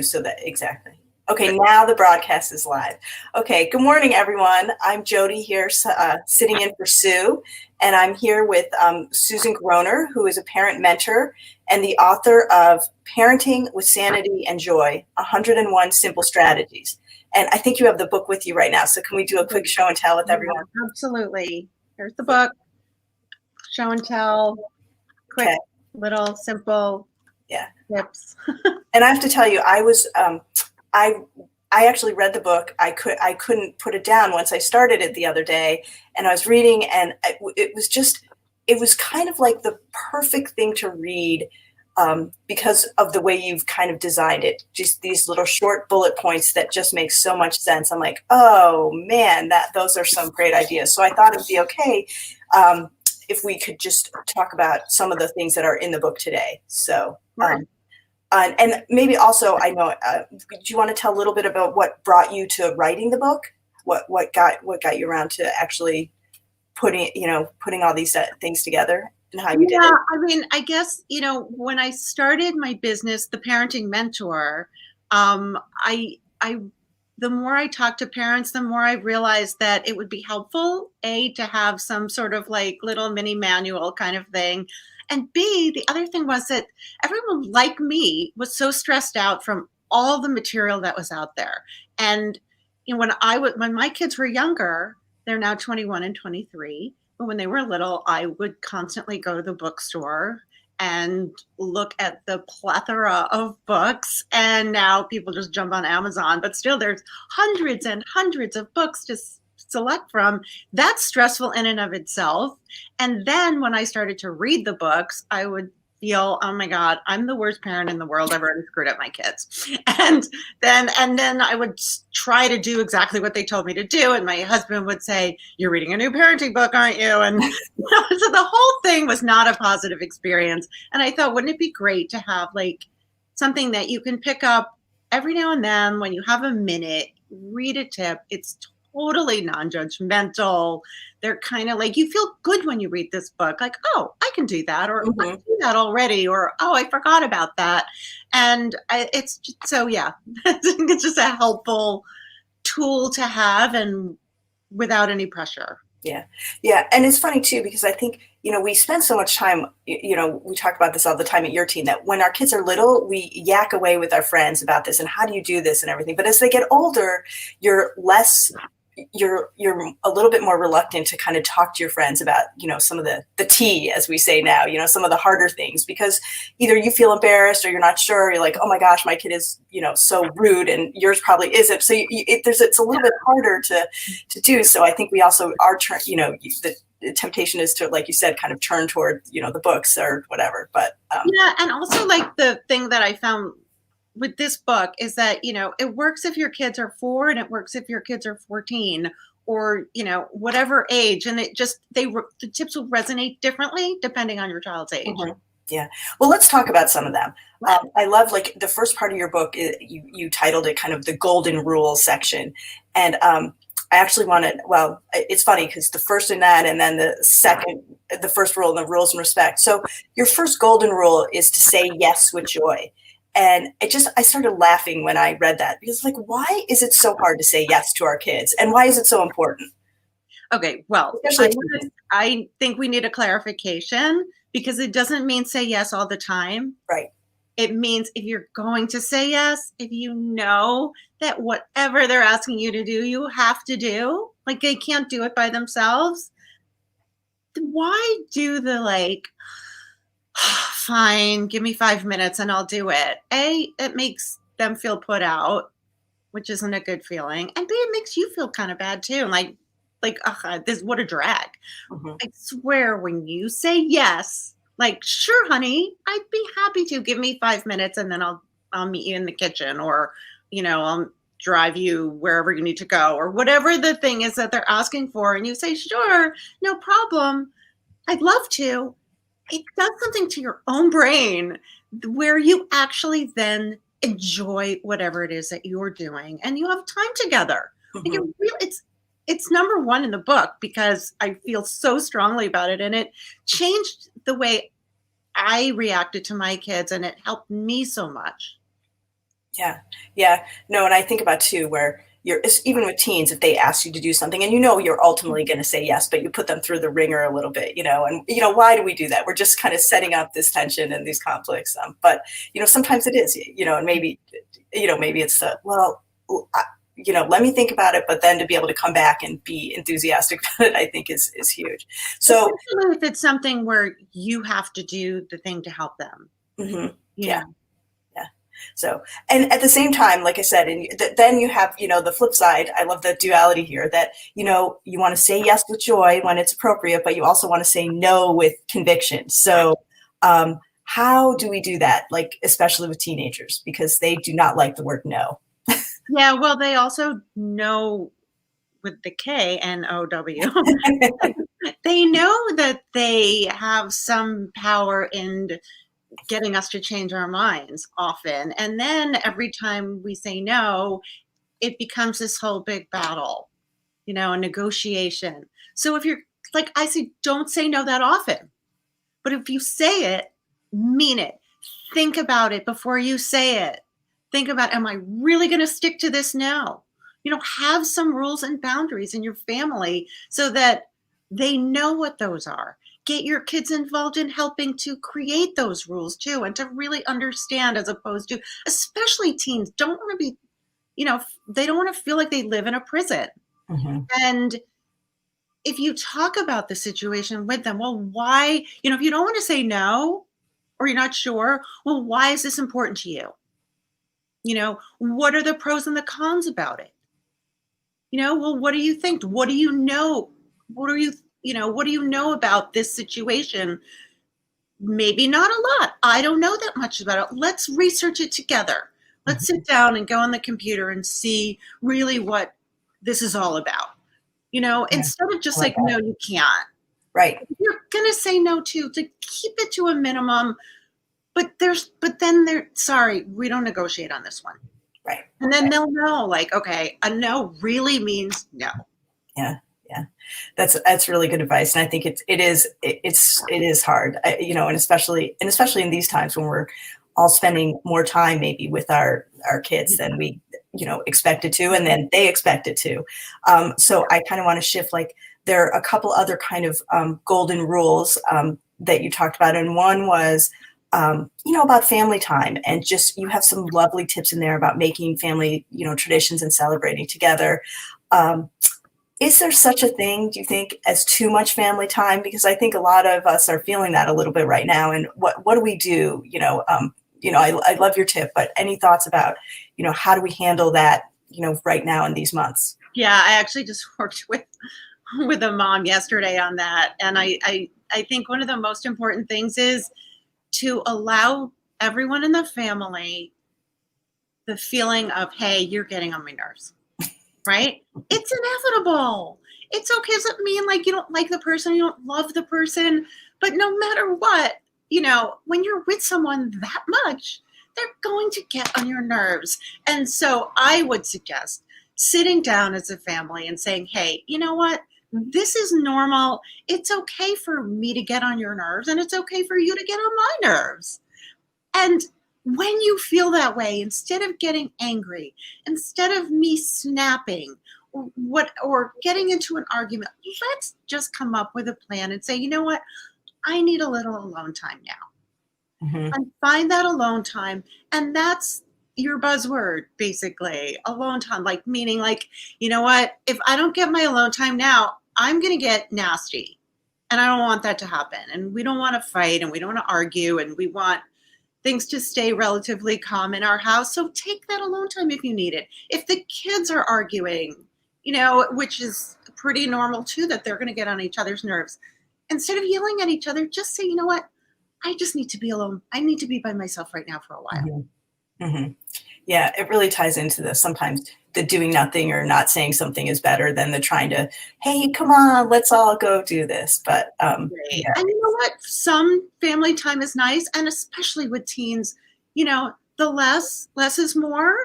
So that exactly. Okay, now the broadcast is live. Okay, good morning, everyone. I'm Jody here, sitting in for Sue, and I'm here with Susan Groner, who is a parent mentor and the author of Parenting with Sanity and Joy, 101 Simple Strategies. And I think you have the book with you right now, so can we do a quick show and tell with everyone? Absolutely. Here's the book. Show and tell. Quick, Okay. little, simple tips. And I have to tell you, I actually read the book. I couldn't put it down once I started it the other day, and I was reading, and it was kind of like the perfect thing to read because of the way you've kind of designed it. Just these little short bullet points that just make so much sense. I'm like, oh man, those are some great ideas. So I thought it'd be okay if we could just talk about some of the things that are in the book today. So. And maybe also, I know, do you want to tell a little bit about what brought you to writing the book? What got you around to actually putting all these things together and how you did it? I mean, I guess, when I started my business, The Parenting Mentor, the more I talked to parents, the more I realized that it would be helpful, A, to have some sort of like little mini manual kind of thing. And B, the other thing was that everyone like me was so stressed out from all the material that was out there. And when my kids were younger, they're now 21 and 23. But when they were little, I would constantly go to the bookstore and look at the plethora of books. And now people just jump on Amazon, but still there's hundreds and hundreds of books to select from. That's stressful in and of itself. And then when I started to read the books, I would feel, oh my God, I'm the worst parent in the world. I've already screwed up my kids. And then I would try to do exactly what they told me to do. And my husband would say, you're reading a new parenting book, aren't you? And so the whole thing was not a positive experience. And I thought, wouldn't it be great to have like something that you can pick up every now and then when you have a minute, read a tip. It's totally non-judgmental. They're kind of like, you feel good when you read this book, like, oh, I can do that, or I can do that already, or oh, I forgot about that. And it's just, so yeah, I think it's just a helpful tool to have and without any pressure. Yeah. And it's funny too, because I think, we spend so much time, we talk about this all the time at your team, that when our kids are little, we yak away with our friends about this and how do you do this and everything. But as they get older, you're a little bit more reluctant to kind of talk to your friends about, some of the tea, as we say now, some of the harder things, because either you feel embarrassed or you're not sure. You're like, oh my gosh, my kid is, so rude, and yours probably isn't. So it's a little bit harder to do. So I think we also are, the temptation is to, like you said, kind of turn toward, the books or whatever. But and also like the thing that I found with this book is that, it works if your kids are 4 and it works if your kids are 14 or, whatever age. And it just, the tips will resonate differently depending on your child's age. Mm-hmm. Yeah. Well, let's talk about some of them. I love, like, the first part of your book, you titled it kind of the golden rule section. And I actually it's funny because the first in that, and then the first rule, and the rules and respect. So your first golden rule is to say yes with joy. And I started laughing when I read that, because like, why is it so hard to say yes to our kids? And why is it so important? Okay, well, I think we need a clarification, because it doesn't mean say yes all the time. Right. It means if you're going to say yes, if you know that whatever they're asking you to do, you have to do, like they can't do it by themselves, why do the like, fine, give me 5 minutes and I'll do it. A, it makes them feel put out, which isn't a good feeling. And B, it makes you feel kind of bad too. Like, what a drag. Mm-hmm. I swear, when you say yes, like, sure, honey, I'd be happy to, give me 5 minutes and then I'll meet you in the kitchen, or, I'll drive you wherever you need to go, or whatever the thing is that they're asking for. And you say, sure, no problem, I'd love to. It does something to your own brain where you actually then enjoy whatever it is that you're doing, and you have time together. Mm-hmm. Like it's number one in the book, because I feel so strongly about it, and it changed the way I reacted to my kids, and it helped me so much. Yeah. Yeah. No, and I think about too where even with teens, if they ask you to do something and you know you're ultimately going to say yes, but you put them through the ringer a little bit, and why do we do that? We're just kind of setting up this tension and these conflicts. But sometimes it is, and maybe it's well, I, let me think about it, but then to be able to come back and be enthusiastic about it, I think is huge. So, Especially if it's something where you have to do the thing to help them, mhm, you yeah. know. Yeah. So, and at the same time, like I said, and then you have, the flip side. I love the duality here that, you want to say yes with joy when it's appropriate, but you also want to say no with conviction. So, how do we do that? Like, especially with teenagers, because they do not like the word no. Yeah, well, they also know with the KNOW. They know that they have some power in getting us to change our minds often. And then every time we say no, it becomes this whole big battle, a negotiation. So if you're like I say, don't say no that often. But if you say it, mean it. Think about it before you say it. Think about, am I really going to stick to this now? Have some rules and boundaries in your family so that they know what those are. Get your kids involved in helping to create those rules too, and to really understand, as opposed to, especially teens, don't want to be, they don't want to feel like they live in a prison. Hmm. And if you talk about the situation with them, well, why, if you don't want to say no or you're not sure, well, why is this important to you? What are the pros and the cons about it? Well, what do you think? What do you know? What are you, what do you know about this situation? Maybe not a lot. I don't know that much about it. Let's research it together. Let's Hmm. sit down and go on the computer and see really what this is all about. Yeah, Instead of just I like like, that. no, you can't. Right. You're gonna say no to keep it to a minimum, but then sorry, we don't negotiate on this one. Right. And then they'll know, like, okay, a no really means no. Yeah. Yeah. That's really good advice. And I think it is hard, and especially in these times when we're all spending more time maybe with our kids than we, expected to, and then they expect it to. So I kind of want to shift, like, there are a couple other kind of golden rules that you talked about. And one was, about family time, and just, you have some lovely tips in there about making family, traditions and celebrating together. Um, is there such a thing, do you think, as too much family time? Because I think a lot of us are feeling that a little bit right now. And what do we do? I love your tip, but any thoughts about, how do we handle that, right now in these months? Yeah, I actually just worked with a mom yesterday on that. And I think one of the most important things is to allow everyone in the family the feeling of, hey, you're getting on my nerves, right? It's inevitable. It's okay. It doesn't mean like you don't like the person, you don't love the person, but no matter what, when you're with someone that much, they're going to get on your nerves. And so I would suggest sitting down as a family and saying, hey, you know what? This is normal. It's okay for me to get on your nerves, and it's okay for you to get on my nerves. And when you feel that way, instead of getting angry, instead of me snapping or getting into an argument, let's just come up with a plan and say, you know what? I need a little alone time now. Hmm. And find that alone time. And that's your buzzword, basically. Alone time, like meaning like, you know what? If I don't get my alone time now, I'm gonna get nasty. And I don't want that to happen. And we don't want to fight and we don't want to argue, and we want things to stay relatively calm in our house. So take that alone time if you need it. If the kids are arguing, which is pretty normal too, that they're going to get on each other's nerves, instead of yelling at each other, just say, you know what? I just need to be alone. I need to be by myself right now for a while. Hmm. Hmm. Yeah, it really ties into this. Sometimes the doing nothing or not saying something is better than the trying to, hey, come on, let's all go do this. But Right. yeah. And you know what? Some family time is nice, and especially with teens, the less is more.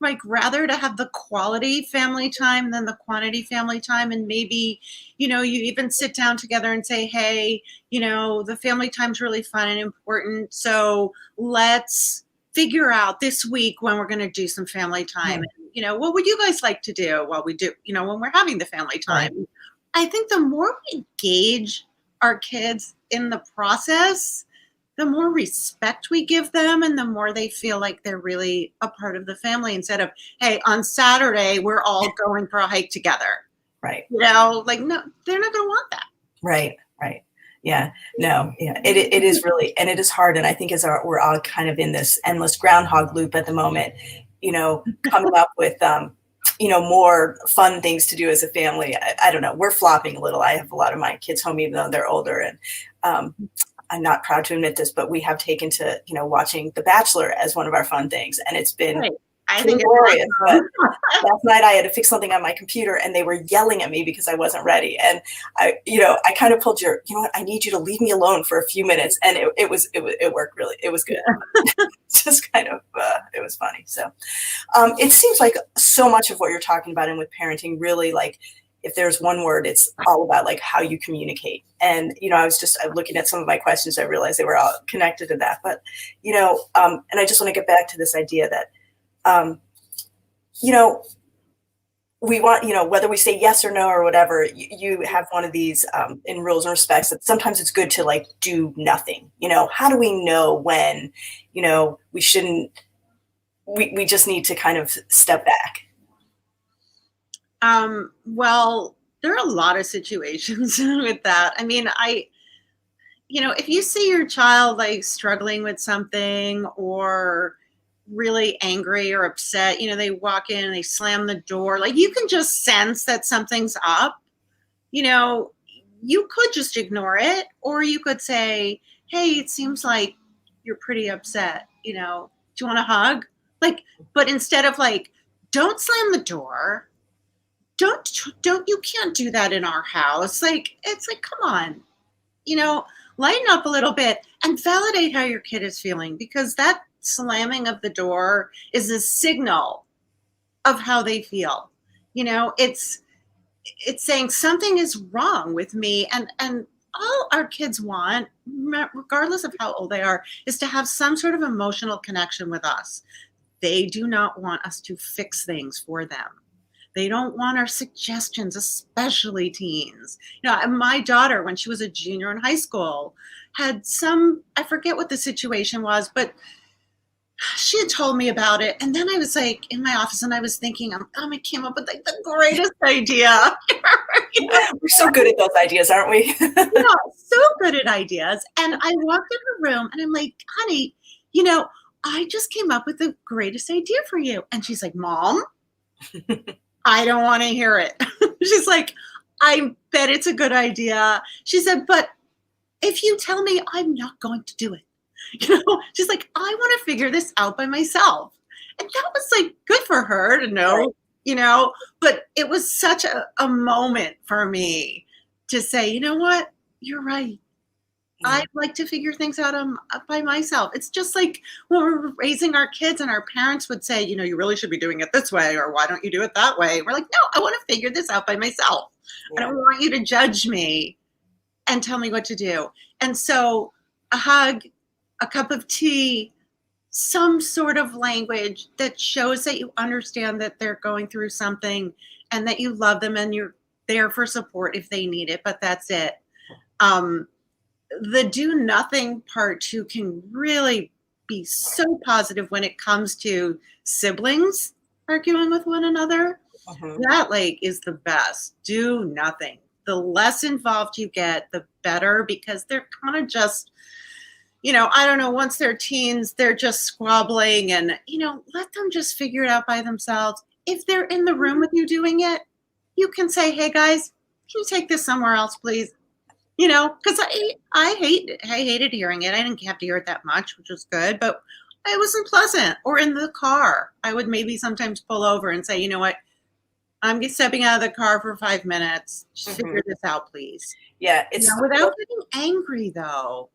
Like rather to have the quality family time than the quantity family time, and maybe, you even sit down together and say, hey, the family time's really fun and important. So let's figure out this week when we're going to do some family time. Mhm. And, what would you guys like to do while we do, when we're having the family Right. time? I think the more we engage our kids in the process, the more respect we give them and the more they feel like they're really a part of the family instead of, hey, on Saturday, we're all going for a hike together. Right. Like, no, they're not going to want that. Right. Right. Yeah. No. Yeah. It is really, and it is hard. And I think we're all kind of in this endless groundhog loop at the moment, coming up with, more fun things to do as a family. I don't know. We're flopping a little. I have a lot of my kids home, even though they're older, and I'm not proud to admit this, but we have taken to, watching The Bachelor as one of our fun things, and it's been Right. I pretty think glorious. it's But awesome. last night I had to fix something on my computer, and they were yelling at me because I wasn't ready. And I kind of pulled you know what, I need you to leave me alone for a few minutes, and it worked really. It was good. It's just kind of it was funny. So it seems like so much of what you're talking about and with parenting really, like, if there's one word, it's all about like how you communicate. And I'm looking at some of my questions. I realized they were all connected to that. But and I just want to get back to this idea that you know we want, whether we say yes or no or whatever, you have one of these in rules and respects that sometimes it's good to like do nothing. How do we know when we shouldn't, we just need to kind of step back? Well, there are a lot of situations with that. I mean, if you see your child like struggling with something or really angry or upset, they walk in and they slam the door, like you can just sense that something's up. You could just ignore it, or you could say, hey, it seems like you're pretty upset. Do you want a hug? Like, but instead of like, don't slam the door. Don't, you can't do that in our house. Like, it's like, come on, you know, lighten up a little bit and validate how your kid is feeling, because that slamming of the door is a signal of how they feel. It's saying something is wrong with me, and all our kids want, regardless of how old they are, is to have some sort of emotional connection with us. They do not want us to fix things for them. They don't want our suggestions, especially teens. My daughter, when she was a junior in high school, had I forget what the situation was, but she had told me about it. And then I was like in my office and I was thinking, I came up with like the greatest idea. We're so good at those ideas, aren't we? So good at ideas. And I walked in her room and I'm like, honey, I just came up with the greatest idea for you. And she's like, Mom, I don't want to hear it. She's like, I bet it's a good idea. She said, but if you tell me, I'm not going to do it. She's like, I want to figure this out by myself. And that was like good for her to know, but it was such a moment for me to say, you know what, you're right. I'd like to figure things out by myself. It's just like when we're raising our kids and our parents would say, you really should be doing it this way, or why don't you do it that way? We're like, no, I want to figure this out by myself. Yeah. I don't want you to judge me and tell me what to do. And so a hug, a cup of tea, some sort of language that shows that you understand that they're going through something and that you love them and you're there for support if they need it, but that's it. The do nothing part too can really be so positive when it comes to siblings arguing with one another. That is the best. Do nothing. The less involved you get, the better, because they're kind of just, I don't know, once they're teens, they're just squabbling and, let them just figure it out by themselves. If they're in the room with you doing it, you can say, hey guys, can you take this somewhere else, please? Because I hated hearing it. I didn't have to hear it that much, which was good, but it wasn't pleasant. Or in the car, I would maybe sometimes pull over and say, you know what, I'm stepping out of the car for 5 minutes. Just figure this out, please. Yeah, it's without getting angry, though.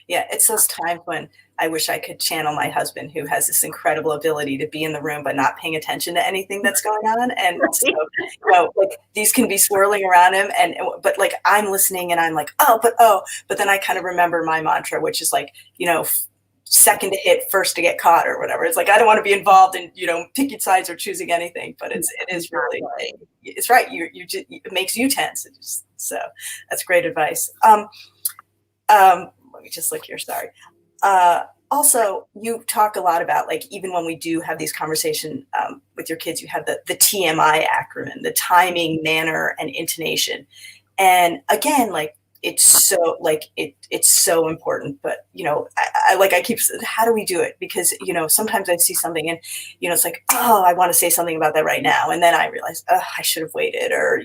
Yeah, it's those times when I wish I could channel my husband, who has this incredible ability to be in the room but not paying attention to anything that's going on. And so, like, these can be swirling around him, but like I'm listening and I'm like, but then I kind of remember my mantra, which is like, second to hit, first to get caught or whatever. It's like, I don't want to be involved in, picking sides or choosing anything, but it is really, it's right. It makes you tense. So that's great advice. Let me just look here. Sorry. Also, you talk a lot about, like, even when we do have these conversations with your kids, you have the TMI acronym, the timing, manner, and intonation. And again, like, it's so it's so important. But I keep, how do we do it? Because sometimes I see something and it's like, oh, I want to say something about that right now, and then I realize, oh, I should have waited. Or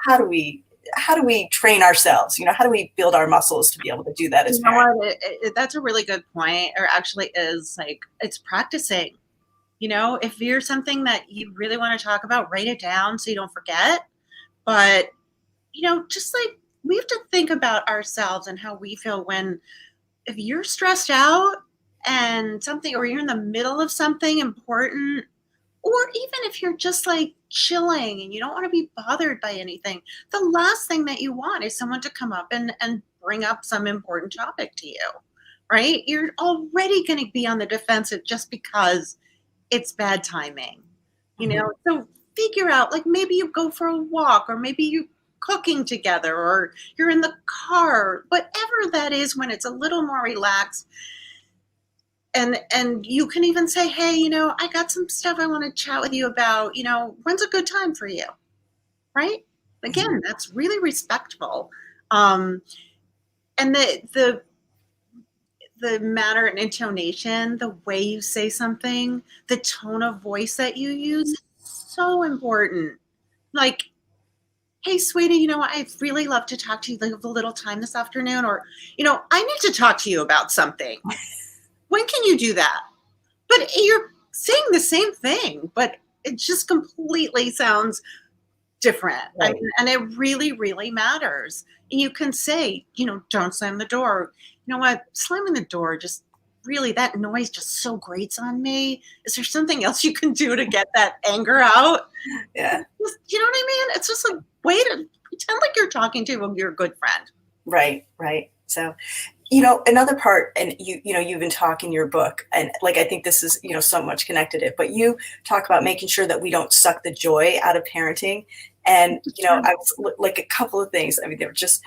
how do we train ourselves? How do we build our muscles to be able to do that as parents? That's a really good point, or actually is, like, it's practicing. If you're something that you really want to talk about, write it down so you don't forget. But, just like, we have to think about ourselves and how we feel if you're stressed out and something, or you're in the middle of something important, or even if you're just like chilling and you don't want to be bothered by anything, the last thing that you want is someone to come up and bring up some important topic to you, right? You're already going to be on the defensive just because it's bad timing, So figure out, like, maybe you go for a walk, or maybe you cooking together, or you're in the car, whatever that is, when it's a little more relaxed. And you can even say, hey, I got some stuff I want to chat with you about. When's a good time for you? Right? Again, that's really respectful. And the manner and intonation, the way you say something, the tone of voice that you use, so important. Like, hey, sweetie, I'd really love to talk to you, like, a little time this afternoon, or, I need to talk to you about something. When can you do that? But you're saying the same thing, but it just completely sounds different. Right. I mean, and it really, really matters. And you can say, don't slam the door. You know what? Slamming the door, just really, that noise just so grates on me. Is there something else you can do to get that anger out? Yeah. You know what I mean? It's just a way to pretend like you're talking to your good friend. Right. So, another part, and you've been talking in your book, and, like, I think this is, so much connected it, but you talk about making sure that we don't suck the joy out of parenting. And, I was like, a couple of things. I mean, they were just,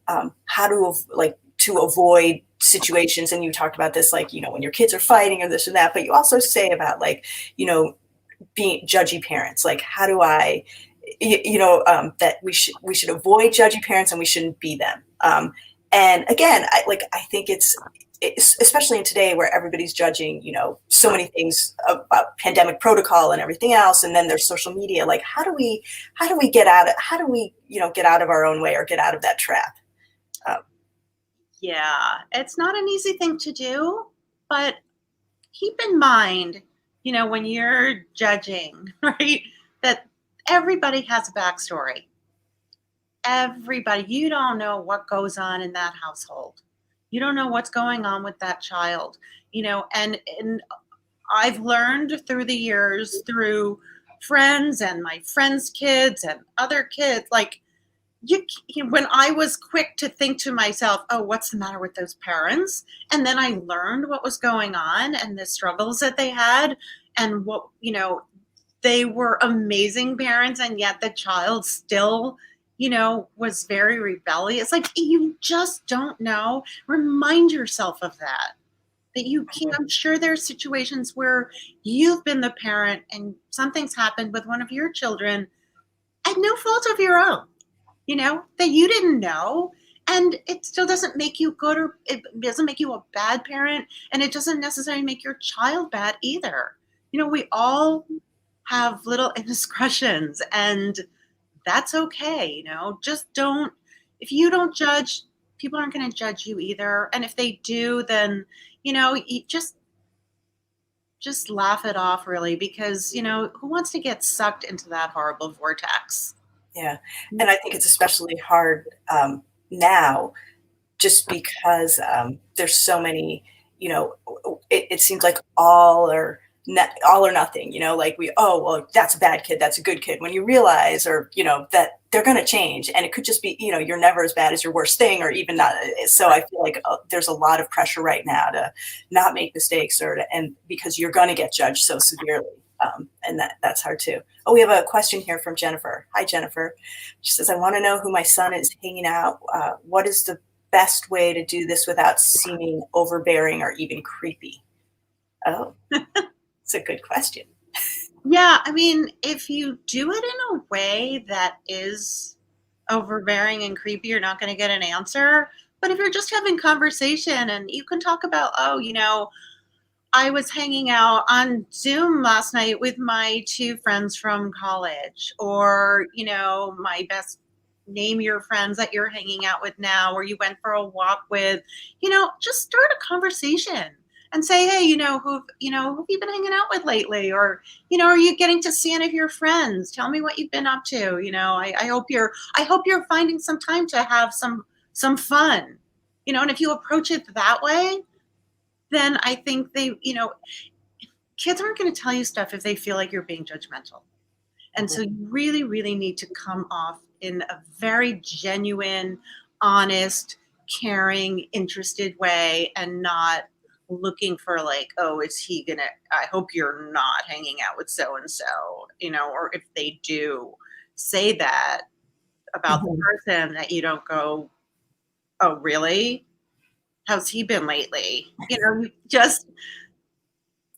how to avoid situations. And you talked about this, like, when your kids are fighting or this or that, but you also say about, like, being judgy parents. Like, how do I, that we should avoid judgy parents, and we shouldn't be them. And again, I think it's especially in today, where everybody's judging, so many things about pandemic protocol and everything else. And then there's social media. Like, how do we get out of our own way, or get out of that trap? Yeah, it's not an easy thing to do, but keep in mind, when you're judging, right, that everybody has a backstory. Everybody, you don't know what goes on in that household. You don't know what's going on with that child, and I've learned through the years, through friends and my friends' kids and other kids, like, when I was quick to think to myself, oh, what's the matter with those parents? And then I learned what was going on and the struggles that they had, and what, they were amazing parents, and yet the child still, was very rebellious. Like, you just don't know. Remind yourself of that you can. I'm sure there's situations where you've been the parent and something's happened with one of your children at no fault of your own, that you didn't know. And it still doesn't make you good, or it doesn't make you a bad parent. And it doesn't necessarily make your child bad either. We all have little indiscretions, and that's okay. Just don't, if you don't judge, people aren't going to judge you either. And if they do, then, you just laugh it off, really, because, who wants to get sucked into that horrible vortex? Yeah. And I think it's especially hard now, just because there's so many, it seems like all are all or nothing, like well, that's a bad kid, that's a good kid, when you realize, or, that they're going to change, and it could just be, you're never as bad as your worst thing, or even not. So I feel like there's a lot of pressure right now to not make mistakes, and because you're going to get judged so severely. And that's hard too. Oh, we have a question here from Jennifer. Hi, Jennifer. She says, I want to know who my son is hanging out. What is the best way to do this without seeming overbearing or even creepy? Oh, it's a good question. Yeah, I mean, if you do it in a way that is overbearing and creepy, you're not going to get an answer. But if you're just having conversation and you can talk about, I was hanging out on Zoom last night with my 2 friends from college, or, my best, name your friends that you're hanging out with now, or you went for a walk with, just start a conversation and say, hey, who have you been hanging out with lately? Or, are you getting to see any of your friends? Tell me what you've been up to. I hope you're finding some time to have some fun, and if you approach it that way, then I think kids aren't going to tell you stuff if they feel like you're being judgmental. And so you really, really need to come off in a very genuine, honest, caring, interested way, and not looking for like, oh, I hope you're not hanging out with so-and-so, or if they do say that about the person, that you don't go, oh, really? How's he been lately? Just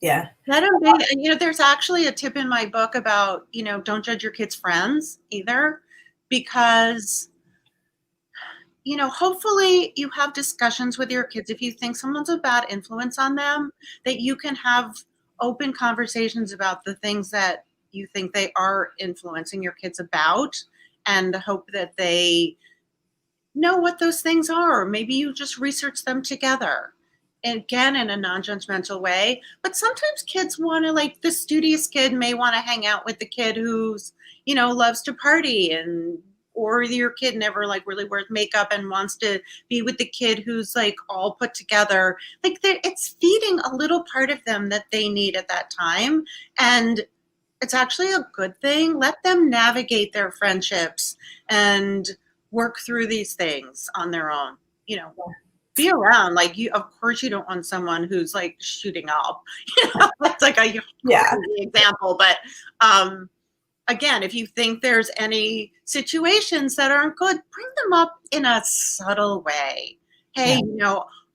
Yeah. let them be. And there's actually a tip in my book about, don't judge your kids' friends either, because hopefully you have discussions with your kids. If you think someone's a bad influence on them, that you can have open conversations about the things that you think they are influencing your kids about, and hope that they know what those things are. Or maybe you just research them together, again, in a non-judgmental way. But sometimes kids want to, like, the studious kid may want to hang out with the kid who's, loves to party, or your kid never like really wears makeup and wants to be with the kid who's like all put together. Like, it's feeding a little part of them that they need at that time. And it's actually a good thing. Let them navigate their friendships and work through these things on their own. Be around. Like, of course you don't want someone who's like shooting up. That's like a example. But again, if you think there's any situations that aren't good, bring them up in a subtle way. Hey,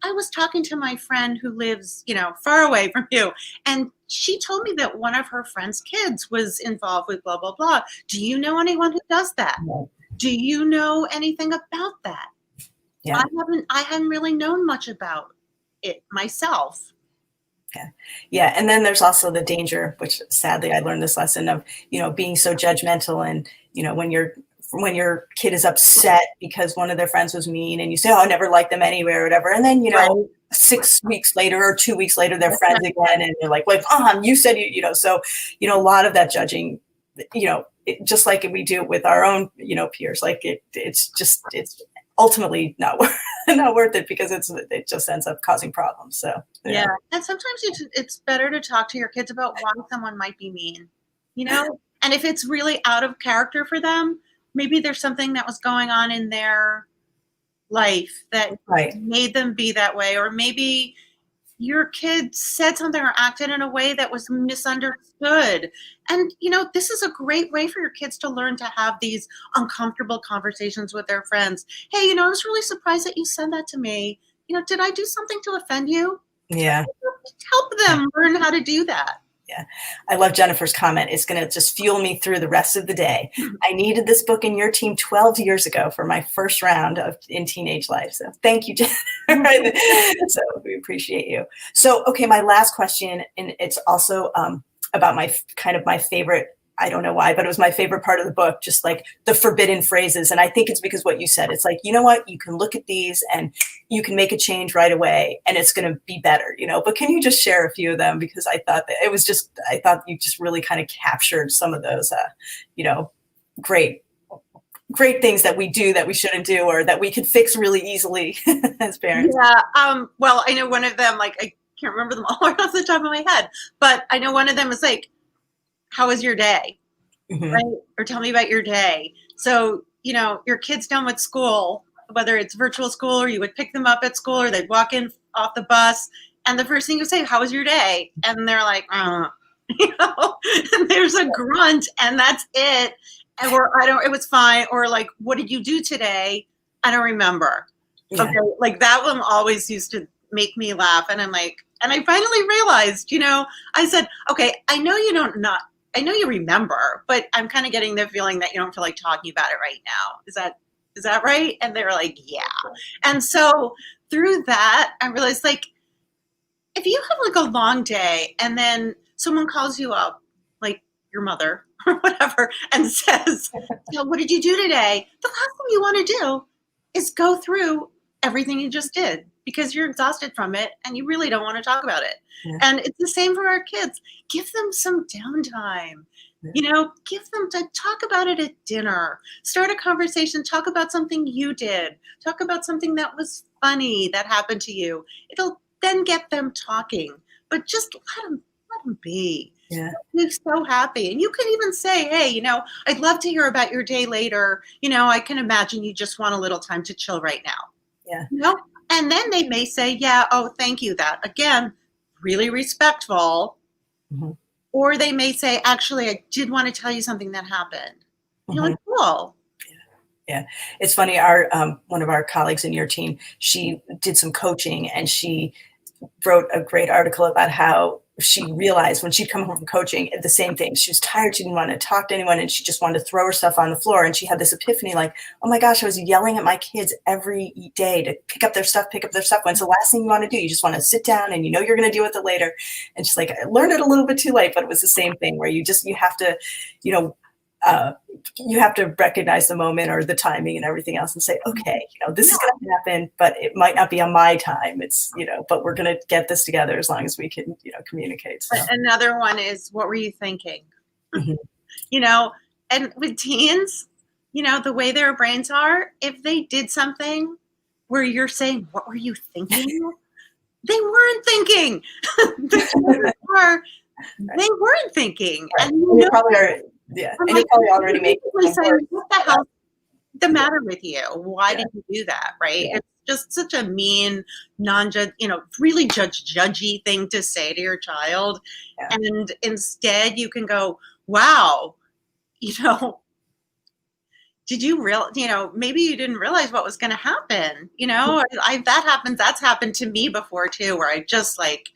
I was talking to my friend who lives, far away from you, and she told me that one of her friend's kids was involved with blah, blah, blah. Do you know anyone who does that? No. Do you know anything about that? Yeah. I hadn't really known much about it myself. Yeah. And then there's also the danger, which sadly I learned this lesson of, being so judgmental, and, when your kid is upset because one of their friends was mean, and you say, oh, I never liked them anywhere or whatever. And then, 6 weeks later or 2 weeks later, they're friends again. And you're like, wait, you said, so, a lot of that judging, just like we do with our own, peers, like it's ultimately not worth it, because it just ends up causing problems. So yeah. And sometimes it's better to talk to your kids about why someone might be mean, and if it's really out of character for them, maybe there's something that was going on in their life that made them be that way. Or maybe your kid said something or acted in a way that was misunderstood. And, this is a great way for your kids to learn to have these uncomfortable conversations with their friends. Hey, I was really surprised that you said that to me. Did I do something to offend you? Yeah. Help them learn how to do that. Yeah. I love Jennifer's comment. It's going to just fuel me through the rest of the day. I needed this book in your team 12 years ago for my first round in teenage life. So thank you, Jennifer. So we appreciate you. So, okay, my last question, and it's also about my favorite, I don't know why, but it was my favorite part of the book, just like the forbidden phrases. And I think it's because what you said, it's like, you know what, you can look at these and you can make a change right away and it's going to be better, but can you just share a few of them? Because I thought you just really kind of captured some of those, great things that we do that we shouldn't do, or that we could fix really easily as parents. Yeah. Well, I know one of them, like, can't remember them all right off the top of my head, but I know one of them was like, how was your day? Mhm. Right? Or tell me about your day. So, your kid's done with school, whether it's virtual school or you would pick them up at school or they'd walk in off the bus. And the first thing you say, how was your day? And they're like, and there's a grunt and that's it. And it was fine. Or like, what did you do today? I don't remember. Yeah. Okay. Like that one always used to make me laugh. And I'm like, and I finally realized, I said, okay, I know you remember, but I'm kind of getting the feeling that you don't feel like talking about it right now. Is that right? And they're like, yeah. And so through that, I realized like, if you have like a long day and then someone calls you up, like your mother or whatever, and says, so what did you do today? The last thing you want to do is go through everything you just did because you're exhausted from it and you really don't want to talk about it. Yeah. And it's the same for our kids. Give them some downtime. Give them to talk about it at dinner. Start a conversation. Talk about something you did. Talk about something that was funny that happened to you. It'll then get them talking. But just let them be. Yeah. They're so happy. And you can even say, hey, I'd love to hear about your day later. I can imagine you just want a little time to chill right now. Yeah. And then they may say, yeah, oh, thank you. That again, really respectful. Mhm. Or they may say, actually, I did want to tell you something that happened. You're like, cool. Yeah. It's funny. Our one of our colleagues in your team, she did some coaching and she wrote a great article about how she realized when she'd come home from coaching, the same thing. She was tired. She didn't want to talk to anyone and she just wanted to throw her stuff on the floor. And she had this epiphany like, oh my gosh, I was yelling at my kids every day to pick up their stuff. When's the last thing you want to do? You just want to sit down and you're going to deal with it later. And she's like, I learned it a little bit too late, but it was the same thing where you have to, you have to recognize the moment or the timing and everything else and say, okay, this is going to happen, but it might not be on my time. It's, but we're going to get this together as long as we can, communicate. So. Another one is, what were you thinking? Mm-hmm. And with teens, the way their brains are, if they did something where you're saying, what were you thinking? They weren't thinking. They weren't thinking. Right. And you probably are. Yeah, and you probably already made it saying, what the hell the matter with you? Why did you do that? Right? Yeah. It's just such a mean, non-judge, really judgy thing to say to your child. Yeah. And instead you can go, wow, did you maybe you didn't realize what was going to happen. That's happened to me before too, where I just like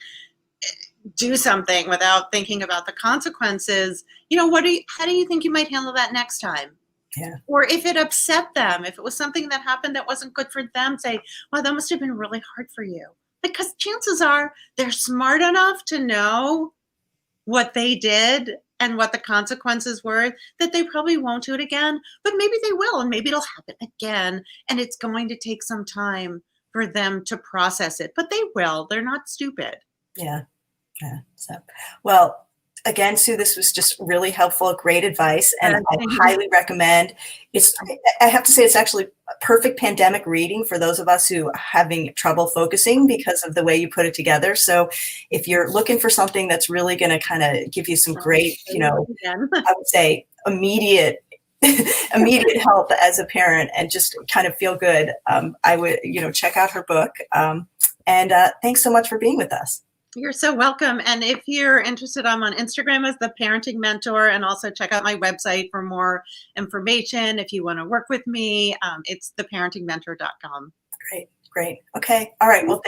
do something without thinking about the consequences. How do you think you might handle that next time? Yeah. Or if it upset them, if it was something that happened that wasn't good for them, say, well, that must have been really hard for you. Because chances are they're smart enough to know what they did and what the consequences were, that they probably won't do it again, but maybe they will, and maybe it'll happen again. And it's going to take some time for them to process it, but they will. They're not stupid. Yeah. Yeah. So, well, again, Sue, this was just really helpful, great advice, and I highly recommend. I have to say, it's actually a perfect pandemic reading for those of us who are having trouble focusing because of the way you put it together. So if you're looking for something that's really going to kind of give you some great, I would say immediate help as a parent and just kind of feel good, I would, check out her book. And thanks so much for being with us. You're so welcome. And if you're interested, I'm on Instagram as the Parenting Mentor, and also check out my website for more information. If you want to work with me, it's theparentingmentor.com. Great. Okay. All right. Well, thank